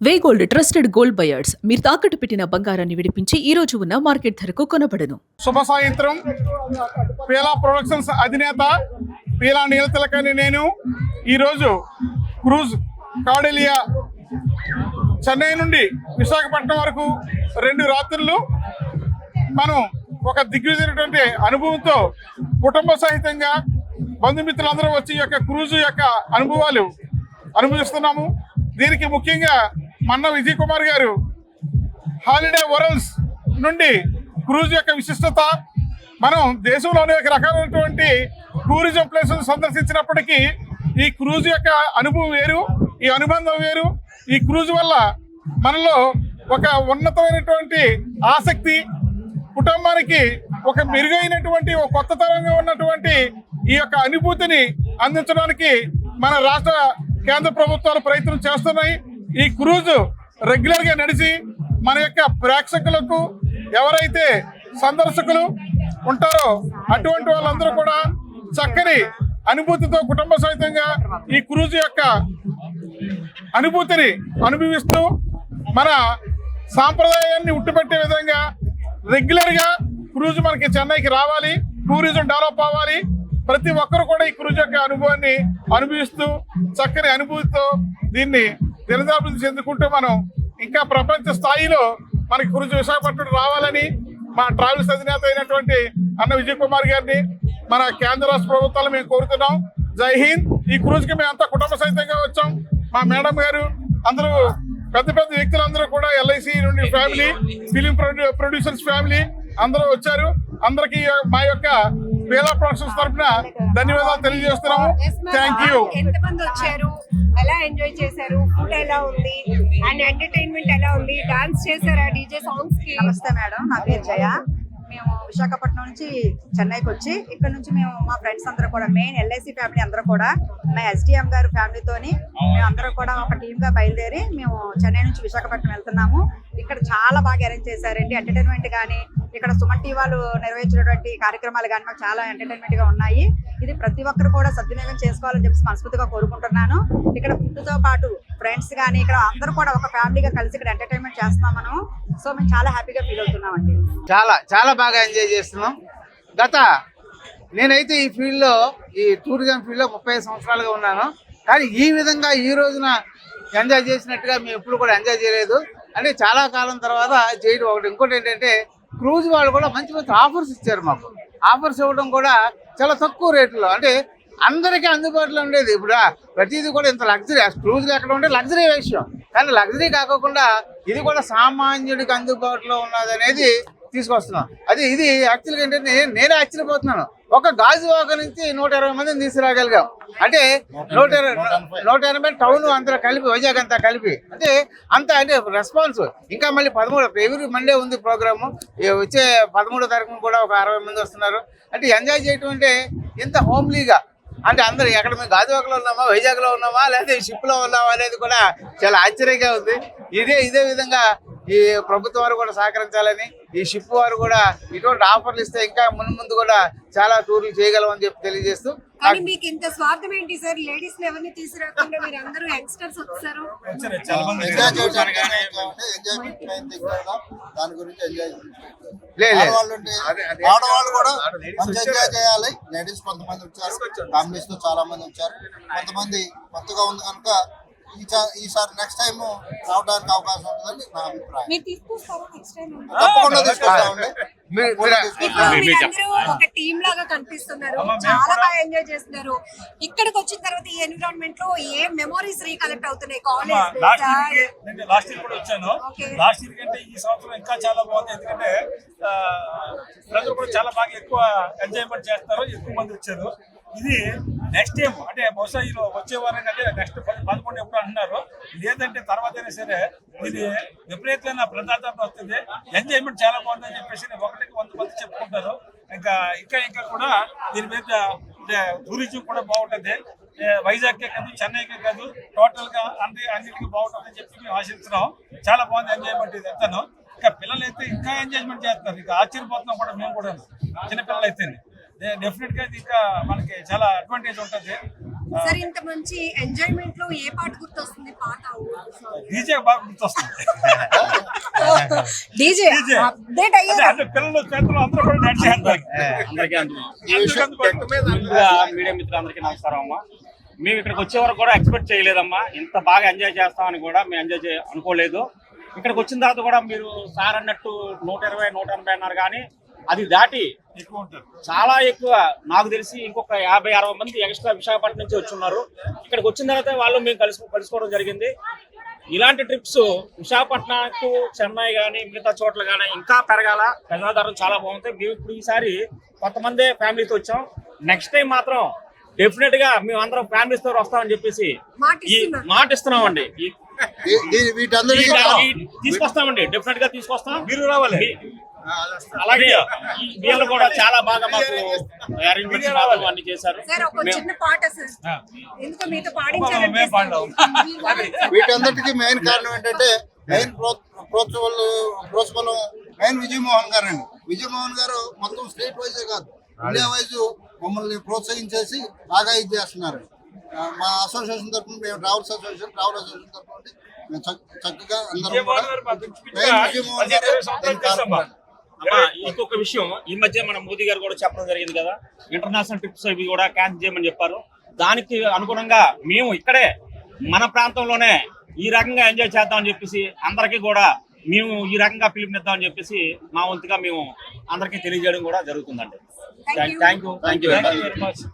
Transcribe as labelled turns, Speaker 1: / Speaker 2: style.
Speaker 1: వే gold trusted gold buyers మీరు తాకట్టు పెట్టిన బంగారాన్ని విడిపించి ఈ రోజు ఉన్న మార్కెట్ ధరకు కొనబడను.
Speaker 2: శుభ సాయంత్రం. పీలా ప్రొడక్షన్స్ అధినేత పీలా నీలతిలకని నేను ఈరోజు క్రూజ్ కార్డెలియా చెన్నై నుండి విశాఖపట్నం వరకు 2 రాత్రులు మనం ఒక దిగ్విజైనటువంటి అనుభవంతో కుటుంబ సహితంగా బంధుమిత్రులందరూ వచ్చి ఈ యొక్క క్రూజ్ యొక్క అనుభవాలు అనుభవిస్తున్నాము. దీనికి ముఖ్యంగా మన్న విజయ్ కుమార్ గారు హాలిడే వరల్డ్స్ నుండి క్రూజ్ యొక్క విశిష్టత, మనం దేశంలో అనేక రకాలైనటువంటి టూరిజం ప్లేసెస్ సందర్శించినప్పటికీ ఈ క్రూజ్ యొక్క అనుభవం వేరు, ఈ అనుబంధం వేరు. ఈ క్రూజ్ వల్ల మనలో ఒక ఉన్నతమైనటువంటి ఆసక్తి, కుటుంబానికి ఒక మెరుగైనటువంటి ఒక కొత్త తరంగా ఉన్నటువంటి ఈ యొక్క అనుభూతిని అందించడానికి మన రాష్ట్ర కేంద్ర ప్రభుత్వాలు ప్రయత్నం చేస్తున్నాయి. ఈ క్రూజ్ రెగ్యులర్గా నడిచి మన యొక్క ప్రేక్షకులకు ఎవరైతే సందర్శకులు ఉంటారో అటువంటి వాళ్ళందరూ కూడా చక్కని అనుభూతితో కుటుంబ సహితంగా ఈ క్రూజ్ యొక్క అనుభూతిని అనుభవిస్తూ మన సాంప్రదాయాన్ని ఉట్టిపెట్టే విధంగా రెగ్యులర్గా క్రూజ్ మనకి చెన్నైకి రావాలి, టూరిజం డెవలప్ అవ్వాలి. ప్రతి ఒక్కరు కూడా ఈ క్రూజ్ యొక్క అనుభవాన్ని అనుభవిస్తూ చక్కని అనుభూతితో దీన్ని దినదాభివృద్ధి చెందుకుంటూ మనం ఇంకా ప్రపంచ స్థాయిలో మనకి క్రూజ్ విశాఖపట్నం రావాలని మా ట్రావెల్స్ అధినేత అయినటువంటి అన్న విజయ్ కుమార్ గారిని, మన కేంద్ర రాష్ట్ర ప్రభుత్వాలు మేము కోరుతున్నాం. జై హింద్. ఈ క్రూజ్కి మేము అంతా కుటుంబ సహితంగా వచ్చాం. మా మేడం గారు అందరూ పెద్ద పెద్ద వ్యక్తులందరూ కూడా ఎల్ఐసి నుండి ఫ్యామిలీ, ఫిలిం ప్రొడ్యూసర్స్ ఫ్యామిలీ అందరూ వచ్చారు. అందరికీ మా యొక్క పీలా ప్రొడక్షన్స్ తరఫున ధన్యవాదాలు తెలియజేస్తున్నాము. Thank you.
Speaker 3: ఎంతమంది వచ్చారు, ఎలా ఎంజాయ్ చేశారు, ఫుడ్ ఎలా ఉంది అండ్ ఎంటర్టైన్మెంట్ ఎలా ఉంది, డాన్స్ చేశారా డీజే సాంగ్స్ కి?
Speaker 4: నమస్తే మేడం, నా పేరు జయ. మేము విశాఖపట్నం నుంచి చెన్నైకి వచ్చి ఇక్కడ నుంచి మేము మా ఫ్రెండ్స్ అందరూ కూడా మెయిన్ ఎల్ఐసి ఫ్యామిలీ అందరూ కూడా మా ఎస్డిఎం గారు ఫ్యామిలీతోని మేము అందరూ కూడా ఒక టీమ్ గా బయలుదేరి మేము చెన్నై నుంచి విశాఖపట్నం వెళ్తున్నాము. ఇక్కడ చాలా బాగా అరేంజ్ చేశారండి. ఎంటర్టైన్మెంట్ కానీ ఇక్కడ సుమన్ టీవీ వాళ్ళు నిర్వహించినటువంటి కార్యక్రమాలు కానీ మాకు చాలా ఎంటర్టైన్మెంట్ గా ఉన్నాయి. ఇది ప్రతి ఒక్కరు కూడా సద్వినియోగం చేసుకోవాలని చెప్పి మనస్ఫూర్తిగా కోరుకుంటున్నాను. ఇక్కడ ఫుడ్ తో పాటు ఫ్రెండ్స్ కానీ ఇక్కడ అందరూ కూడా ఒక ఫ్యామిలీగా కలిసి ఇక్కడ ఎంటర్టైన్మెంట్ చేస్తున్నాం మనం. సో మేము చాలా హ్యాపీగా ఫీల్ అవుతున్నాం అండి.
Speaker 5: చాలా బాగా ఎంజాయ్ చేస్తున్నాం. నేనైతే ఈ ఫీల్డ్లో, ఈ టూరిజం ఫీల్డ్లో 35 సంవత్సరాలుగా ఉన్నాను. కానీ ఈ విధంగా ఈ రోజున ఎంజాయ్ చేసినట్టుగా మేము ఎప్పుడు కూడా ఎంజాయ్ చేయలేదు. అంటే చాలా కాలం తర్వాత చేయడం ఒకటి. ఇంకోటి ఏంటంటే క్రూజ్ వాళ్ళు కూడా మంచి మంచి ఆఫర్స్ ఇచ్చారు మాకు. ఆఫర్స్ ఇవ్వడం కూడా చాలా తక్కువ రేట్లో, అంటే అందరికీ అందుబాటులో ఉండేది. ఇప్పుడు ప్రతిదీ కూడా ఇంత లగ్జరీ, క్రూజ్లో ఎక్కడ ఉంటే లగ్జరీ విషయం, కానీ లగ్జరీ కాకుండా ఇది కూడా సామాన్యుడికి అందుబాటులో ఉన్నది అనేది తీసుకొస్తున్నాం. ఇది యాక్చువల్గా ఏంటంటే నేనే ఆశ్చర్యపోతున్నాను. ఒక గాజువాక నుంచి 120 మందిని తీసుకురాగలిగాం. అంటే 180 టౌన్ అంతా కలిపి, వైజాగ్ అంతా కలిపి, అంటే రెస్పాన్స్. ఇంకా మళ్ళీ 13 ఎవ్రీ మండే ఉంది ప్రోగ్రాము. వచ్చే 13వ తారీఖున కూడా ఒక 60 మంది వస్తున్నారు. అంటే ఎంజాయ్ చేయటం అంటే ఇంత హోమ్లీగా, అంటే అందరూ ఎక్కడ మేము గాజువాకలో ఉన్నామా, వైజాగ్లో ఉన్నామా, లేదా షిప్లో ఉన్నామా అనేది కూడా చాలా ఆశ్చర్యంగా ఉంది. ఇదే విధంగా ఈ ప్రభుత్వం వారు కూడా సహకరించాలని, ఈ షిప్ వారు కూడా ఇటువంటి ఆఫర్లు ఇస్తే ఇంకా ముందు కూడా చాలా టూర్లు చేయగలమని చెప్పి తెలియజేస్తూ.
Speaker 3: కానీ మీకు ఇంత స్వార్థం ఏంటి సార్? లేడీస్ ఎవరిని తీసుకురాకుండా మీరు అందరూ యంగ్స్టర్స్ వచ్చారు.
Speaker 6: ఆడవాళ్ళు కూడా మంచి ఎంజాయ్ చేయాలి. లేడీస్ కొంతమంది వచ్చారు, ఫ్యామిలీస్ తో చాలా మంది వచ్చారు. కొంతమంది కొత్తగా ఉంది కనుక ఈసారి నెక్స్ట్ టైం రావడానికి అవకాశం ఉంటుందని నా అభిప్రాయం. తప్పకుండా తీసుకొస్తామండి.
Speaker 3: మీరందరూ ఒక టీమ్ లాగా కనిపిస్తున్నారు, చాలా బాగా ఎంజాయ్ చేస్తున్నారు. ఇక్కడికి వచ్చిన తర్వాత ఈ ఎన్విరాన్మెంట్ లో ఏ మెమోరీస్ రీకలెక్ట్ అవుతున్నాయి? కాలేజ్
Speaker 7: లాస్ట్ ఇయర్ కూడా వచ్చాను. లాస్ట్ ఇయర్ కంటే ఈ సంవత్సరం ఇంకా చాలా బాగుంది. ఎందుకంటే ప్రజలు కూడా చాలా బాగా ఎక్కువ ఎంజాయ్మెంట్ చేస్తారు, ఎక్కువ మంది వచ్చారు. ఇది నెక్స్ట్ టైం అంటే బహుశా ఇది వచ్చే వారం కంటే నెక్స్ట్ 11 ఎప్పుడు అంటున్నారు. లేదంటే తర్వాత అయినా సరే ఇది విపరీతమైన ప్రజాదరణ వస్తుంది. ఎంజాయ్మెంట్ చాలా బాగుందని చెప్పేసి 100 మంది చెప్పుకుంటారు. ఇంకా కూడా దీని మీద టూరిజం కూడా బాగుంటుంది. వైజాగ్కే కాదు, చెన్నైకే కాదు, టోటల్ గా అన్నిటికీ బాగుంటుందని చెప్పి మేము ఆశిస్తున్నాం. చాలా బాగుంది ఎంజాయ్మెంట్ ఇది ఎంతను. ఇంకా పిల్లలు అయితే ఇంకా ఎంజాయ్మెంట్ చేస్తారు. ఇంకా ఆశ్చర్యపోతున్నాం కూడా మేము కూడా, చిన్నపిల్లలు అయితే డెఫినెట్ గా ఇంకా మనకి చాలా అడ్వాంటేజ్ ఉంటుంది.
Speaker 3: సార్ ఇంత మంచి ఎంజాయ్మెంట్ లో ఏ పాట గుర్తొస్తుంది? పాత
Speaker 7: డీజే బాగా గుర్తొస్తుంది.
Speaker 3: DJ
Speaker 7: DJ.
Speaker 3: అప్డేట్ అయ్యారు.
Speaker 7: అంటే పిల్లలు చేతులు అందరూ కూడా డాన్స్ చేస్తారు.
Speaker 8: అందరికీ మీడియా మిత్రులందరికీ నమస్కారం అమ్మా. మేము ఇక్కడికి వచ్చే వరకు కూడా ఎక్స్పెక్ట్ చేయలేదమ్మా, ఇంత బాగా ఎంజాయ్ చేస్తామని కూడా మేము అనుకోలేదు. ఇక్కడికి వచ్చిన తర్వాత కూడా మీరు సార్ అన్నట్టు 120, 180 అన్నారు, కానీ అది దాటి
Speaker 7: ఎక్కువ ఉంటారు.
Speaker 8: చాలా ఎక్కువ. నాకు తెలిసి ఇంకొక 50-60 మంది ఎక్స్ట్రా విశాఖపట్నం నుంచి వచ్చి ఉన్నారు. ఇక్కడికి వచ్చిన తర్వాత వాళ్ళు మేము కలుసుకోవడం జరిగింది. ఇలాంటి ట్రిప్స్ విశాఖపట్నంకు, చెన్నై కానీ మిగతా చోట్ల కానీ ఇంకా పెరగాల. ప్రజాదరణ చాలా బాగుంటాయి. మేము ఇప్పుడు ఈసారి కొంతమంది ఫ్యామిలీతో వచ్చాం. నెక్స్ట్ టైం మాత్రం డెఫినెట్ గా మేము అందరం ఫ్యామిలీస్ తో వస్తామని చెప్పేసి మాట ఇస్తున్నామండి.
Speaker 6: వీటందరికీ
Speaker 8: తీసుకొస్తామండి, డెఫినెట్ గా తీసుకొస్తాం.
Speaker 7: మీరు రావాలి.
Speaker 8: అలాగే వీళ్ళు కూడా చాలా బాగా మాకు అరేంజ్మెంట్స్ అన్ని చేశారు.
Speaker 3: సార్ ఒక చిన్న పాట సార్, ఎందుకు మీతో పాడించారు?
Speaker 7: మేము పాడలేము.
Speaker 6: వీటందరికీ మెయిన్ కారణం ఏంటంటే మెయిన్ ప్రోత్సాహం మెయిన్ విజయమోహన్ గారు అండి. విజయమోహన్ గారు మొత్తం స్టేట్ వైజే కాదు, ఇండియా వైజ్ మమ్మల్ని ప్రోత్సహించేసి బాగా ఇది చేస్తున్నారు. మా అసోసియేషన్ తరఫున మేము ట్రావెల్ అసోసియేషన్ తరఫున మేము చక్కగా అందరం కూడా విజయమోహన్ గారు.
Speaker 8: అమ్మా, ఇంకొక విషయం, ఈ మధ్య మన మోదీ గారు కూడా చెప్పడం జరిగింది కదా, ఇంటర్నేషనల్ ట్రిప్స్ ఇవి కూడా క్యాన్సిల్ చేయమని చెప్పారు. దానికి అనుగుణంగా మేము ఇక్కడే మన ప్రాంతంలోనే ఈ రకంగా ఎంజాయ్ చేద్దామని చెప్పేసి అందరికీ కూడా మేము ఈ రకంగా పిలుపునిద్దామని చెప్పేసి మా వంతుగా మేము అందరికీ తెలియజేయడం కూడా జరుగుతుందండి. Thank you very much.